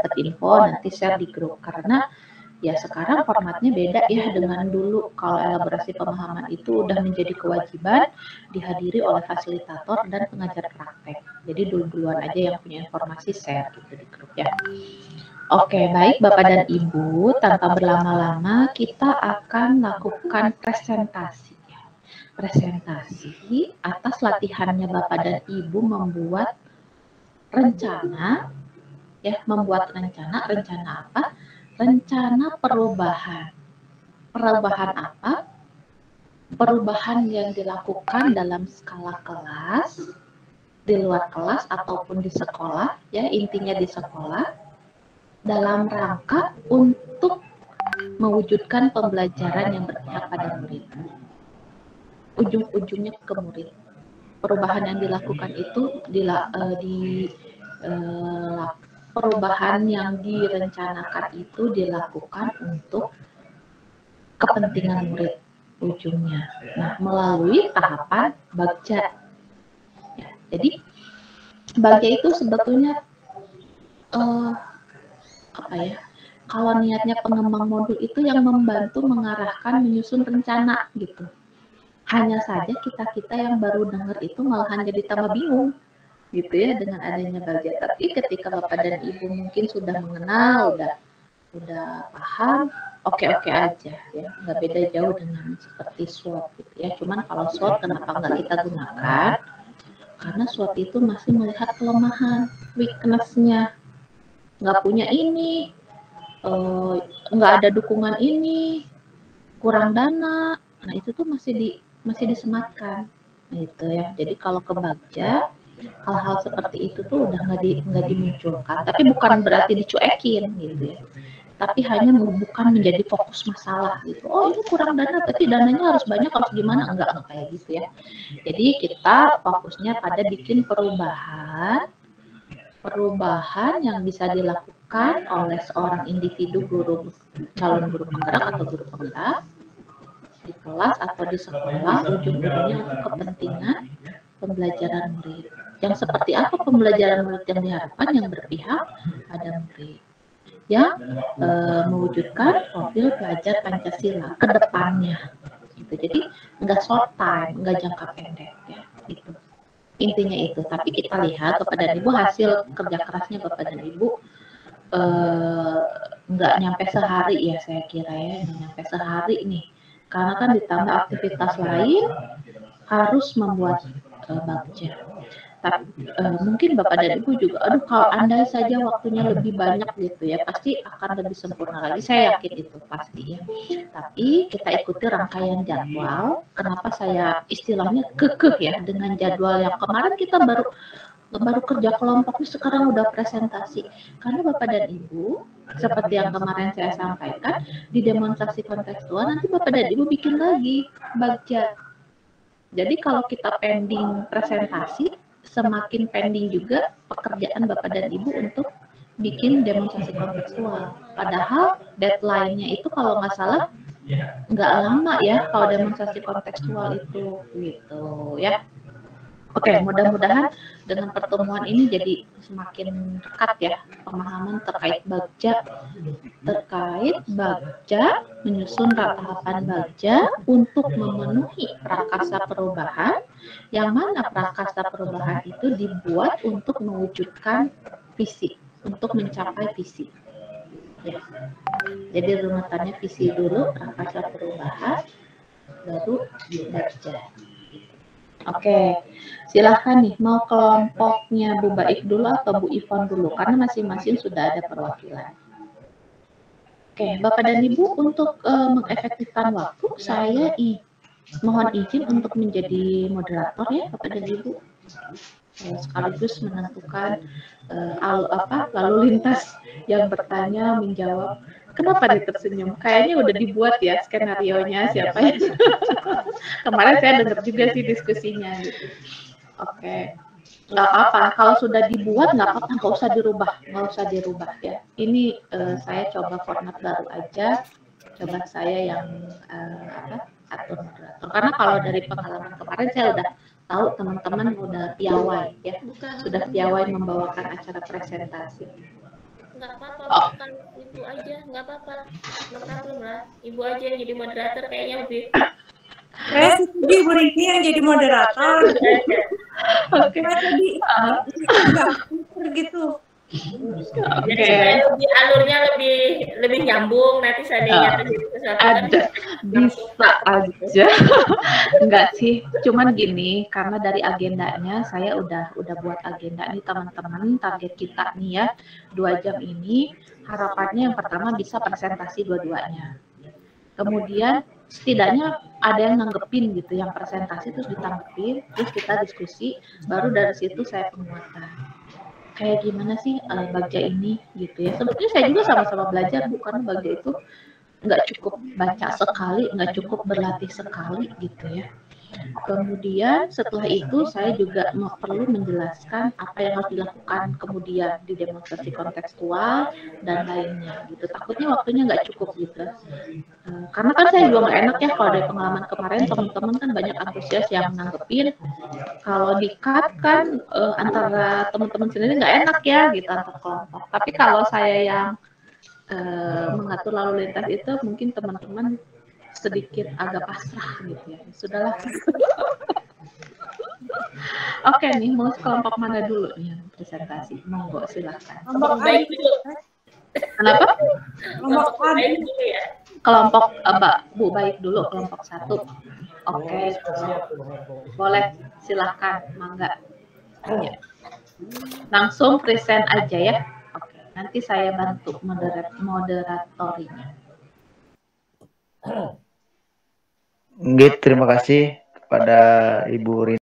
dapat info nanti share di grup, karena ya sekarang formatnya beda ya dengan dulu. Kalau elaborasi pemahaman itu udah menjadi kewajiban dihadiri oleh fasilitator dan pengajar praktek. Jadi duluan aja yang punya informasi share gitu di grup ya. Oke, baik Bapak dan Ibu, tanpa berlama-lama kita akan lakukan presentasi. Presentasi atas latihannya Bapak dan Ibu membuat rencana, ya, membuat rencana apa? Rencana perubahan. Perubahan apa? Perubahan yang dilakukan dalam skala kelas, di luar kelas ataupun di sekolah, ya, intinya di sekolah, dalam rangka untuk mewujudkan pembelajaran yang berpihak pada murid. Ujung-ujungnya ke murid. Perubahan yang dilakukan itu perubahan yang direncanakan itu dilakukan untuk kepentingan murid ujungnya. Nah, melalui tahapan bagja. Ya, jadi bagja itu sebetulnya apa ya? Kalau niatnya pengembang modul itu yang membantu mengarahkan menyusun rencana gitu. Hanya saja kita yang baru dengar itu malahan jadi tambah bingung gitu ya dengan adanya bagja. Tapi ketika Bapak dan Ibu mungkin sudah mengenal, udah paham, oke aja ya, nggak beda jauh dengan seperti SWOT gitu ya. Cuman kalau SWOT kenapa nggak kita gunakan? Karena SWOT itu masih melihat kelemahan, weakness-nya, nggak punya ini, nggak ada dukungan ini, kurang dana. Nah itu tuh masih disematkan gitu ya. Jadi kalau ke bagja hal-hal seperti itu tuh udah nggak dimunculkan, tapi bukan berarti dicuekin gitu ya, tapi hanya bukan menjadi fokus masalah gitu. Oh ini kurang dana, berarti dananya harus banyak, harus gimana? Enggak kayak gitu ya. Jadi kita fokusnya pada bikin perubahan yang bisa dilakukan oleh seorang individu guru, calon guru penggerak atau guru penggerak di kelas atau di sekolah, ujung-ujungnya untuk kepentingan pembelajaran murid. Yang seperti apa pembelajaran murid yang diharapkan, yang berpihak pada murid, yang mewujudkan profil pelajar Pancasila ke depannya. Gitu. Jadi nggak short time, nggak jangka pendek ya. Gitu. Intinya itu. Tapi kita lihat Bapak dan Ibu hasil kerja kerasnya Bapak dan Ibu nggak nyampe sehari ya, saya kira ya, nggak nyampe sehari nih. Karena kan ditambah aktivitas lain harus membuat bagja. Tapi mungkin Bapak dan Ibu juga, aduh kalau andai saja waktunya lebih banyak gitu ya, pasti akan lebih sempurna lagi. Saya yakin itu pasti ya. Tapi kita ikuti rangkaian jadwal. Kenapa saya istilahnya kekeh ya dengan jadwal yang kemarin kita baru kerja kelompok, sekarang udah presentasi. Karena Bapak dan Ibu, seperti yang kemarin saya sampaikan, di demonstrasi kontekstual nanti Bapak dan Ibu bikin lagi bagja. Jadi kalau kita pending presentasi, semakin pending juga pekerjaan Bapak dan Ibu untuk bikin demonstrasi kontekstual. Padahal deadline-nya itu kalau nggak salah nggak lama ya kalau demonstrasi kontekstual itu gitu ya. Oke, mudah-mudahan dengan pertemuan ini jadi semakin dekat ya pemahaman terkait bagja, menyusun tahapan bagja untuk memenuhi prakasa perubahan, yang mana prakasa perubahan itu dibuat untuk mewujudkan visi, untuk mencapai visi. Ya. Jadi runutannya visi dulu, prakasa perubahan, baru bagja. Oke, silahkan nih, mau kelompoknya Bu Baik dulu atau Bu Ivon dulu, karena masing-masing sudah ada perwakilan. Oke, Bapak dan Ibu, untuk mengefektifkan waktu, saya mohon izin untuk menjadi moderator ya, Bapak dan Ibu. Sekaligus menentukan lalu lintas yang bertanya, menjawab. Kenapa nih tersenyum? Kayaknya udah dibuat ya skenario-nya siapa ya? Kemarin saya dengar juga sih diskusinya gitu. Oke, nggak apa-apa. Kalau sudah dibuat nggak apa-apa, nggak usah dirubah ya. Ini saya coba format baru aja. Coba saya yang atur moderator. Karena kalau dari pengalaman kemarin saya udah tahu teman-teman udah piawai ya, sudah piawai membawakan acara presentasi. nggak apa-apa, bukan ibu aja, nggak apa-apa. Maklum lah, ibu aja yang jadi moderator kayaknya lebih. Saya setuju Bu Rini yang jadi moderator. Oke. Jadi gitu. Jadi supaya lebih alurnya lebih nyambung, nanti seandainya terjadi sesuatu kan bisa aja. Enggak sih, cuman gini, karena dari agendanya saya udah buat agenda nih teman-teman, target kita nih ya 2 jam ini, harapannya yang pertama bisa presentasi dua-duanya. Kemudian setidaknya ada yang nanggepin gitu, yang presentasi terus ditanggepin, terus kita diskusi, baru dari situ saya penguatan. Kayak gimana sih Bagja ini gitu ya. Sebetulnya saya juga sama-sama belajar, bukan Bagja itu nggak cukup baca sekali, nggak cukup berlatih sekali gitu ya. Kemudian setelah itu saya juga perlu menjelaskan apa yang harus dilakukan kemudian di demonstrasi kontekstual dan lainnya gitu. Takutnya waktunya nggak cukup gitu. Karena kan saya juga nggak enak ya kalau dari pengalaman kemarin teman-teman kan banyak antusias yang nanggepin. Kalau di-cut kan antara teman-teman sendiri nggak enak ya gitu antar kelompok. Tapi kalau saya yang mengatur lalu lintas itu mungkin teman-teman sedikit agak pasrah gitu ya. Sudahlah. Oke nih, mau kelompok mana dulu nih yang presentasi? Monggo silahkan. Kelompok baik dulu. Kenapa? Kelompok baik dulu ya. Kelompok Bu Baik dulu, kelompok 1. Oke, boleh silahkan, mangga. Ya. Langsung present aja ya. Oke, nanti saya bantu moderatorinya. Terima kasih kepada Ibu Rini.